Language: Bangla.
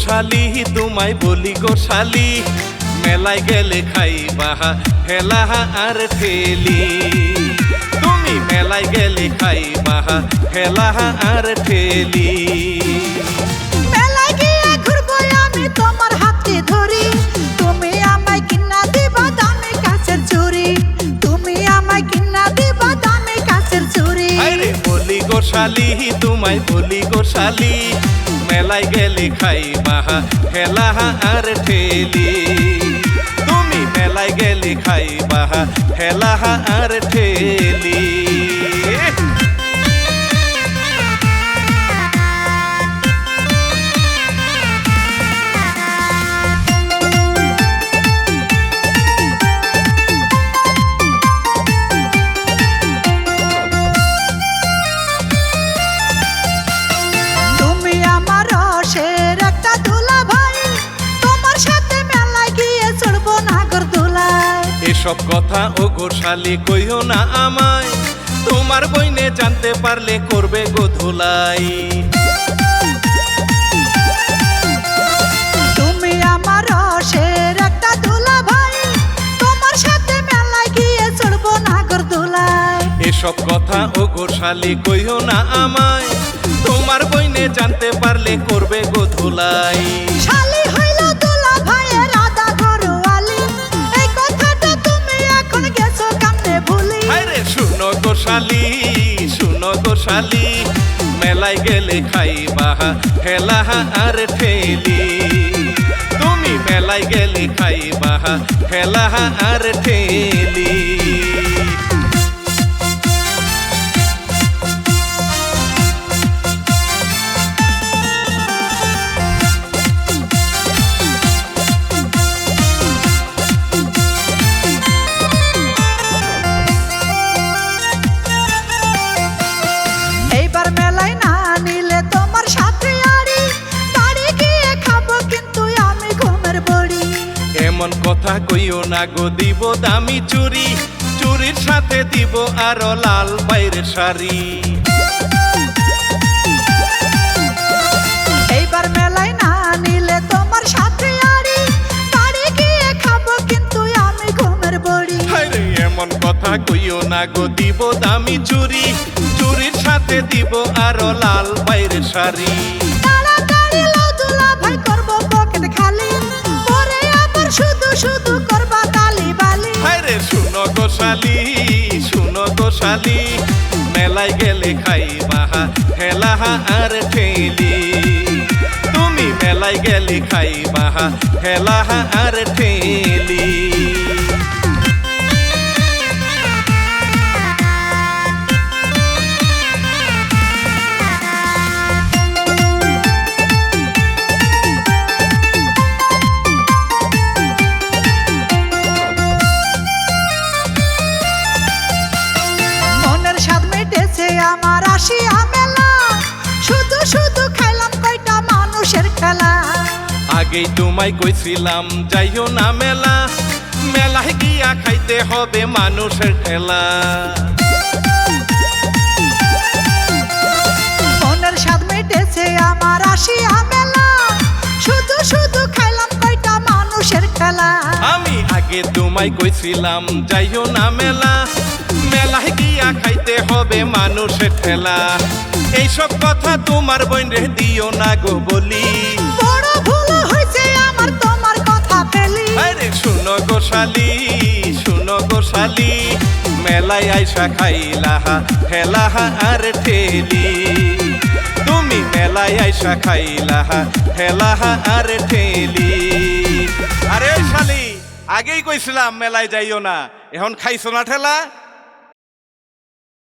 শালি তোমায় বলি গো শালি, মেলায় গেলে খাইবা হেলা আর ঠেলি। তুমি মেলায় গেলে খাইবা হেলা আর ঠেলি। মেলায় গিয়ে ঘুরবো আমি তোমার হাতে ধরি, তুমি আমায় কিনা দিবা দামি কাচের চুড়ি, তুমি আমায় কিনা দিবা দামি কাচের চুড়ি। আরে বলি গো শালি তোমায় বলি গো শালি, মেলায় গেলে খাইবা হেলা আর ঠেলি। তুমি মেলায় গেলে খাইবা হেলা আর ঠেলি। তুমি আমার রসের একটা দুলা ভাই, তোমার সাথে মেলায় গিয়ে চড়বো নাগর দোলায়। এসব কথা ও গো শালি কইও না আমায়, তোমার বইনে জানতে পারলে করবে গো ধুলাই। তুমি আমার রসের একটা দুলা ভাই, তোমার সাথে মেলায় গিয়ে চড়বো নাগর দোলায়। এসব কথা ও গো শালি কইও না আমায়, তোমার বইনে জানতে পারলে করবে গো ধুলাই। শালি হইল দুলা ভাইয়ের আদা ঘরওয়ালি, এই কথাটা তুমি এখন গেছো কামনে ভুলি। আরে শুনো গো শালি শুনো গো শালি, মেলায় গেলে খাইবা হেলা আর ঠেলি। তুমি মেলায় গেলে খাইবা হেলা আর ঠেলি। এইবার মেলায় না নিলে তোমার সাথে আড়ি, বাড়ি গিয়ে খাবো কিন্তু আমি ঘুমের বড়ি। এমন কথা কইও না গো, দিব দামি চুরি, চুরির সাথে দিব আরো লাল বাইরের শাড়ি। এইবার মেলায় না নিলে তোমার সাথে আড়ি, বাড়ি গিয়ে খাবো কিন্তু আমি ঘুমের বড়ি। আরে এমন কথা কইও না গো, দিব দামি চুরি, চুরির সাথে দিব আরো লাল বাইরের শাড়ি। তাড়াতাড়ি লও দুলা ভাই করবো পকেট খালি, পরে আবার শুধু শুধু করবা তালি বালি। আরে শুনো গো শালি শুনো গো শালি, মেলায় গেলে খাইবা হেলা আর ঠেলি। তুমি মেলায় গেলে খাইবা হেলা আর ঠেলি। মনের স্বাদ মিটেছে আমার আসিয়া মেলা, শুধু শুধু খাইলাম কয়টা মানুষের খেলা। আগেই তোমায় কইছিলাম যাইও না মেলা, মেলায় গিয়া খাইতে হবে মানুষের ঠেলা। মনের স্বাদ মিটেছে আমার আসিয়া মেলা, শুধু শুধু খাইলাম কয়টা মানুষের খেলা। আমি আগে তোমায় কইছিলাম যাইও না মেলা, মেলায় গিয়া খাইতে হবে মানুষের ঠেলা। এইসব কথা তোমার বোন রে দিও না গো বলি। বড় ভুল হয়েছে আমার তোমার কথা পেলি। আরে শুনো গো শালি শুনো গো শালি, মেলায় আইসা খাইলা হেলা আর ঠেলি। তুমি মেলায় আইসা খাইলা হেলা আর ঠেলি। আরে ওই শালি আগেই কইছিলাম মেলায় যাইও না, এখন খাইছো না ঠেলা।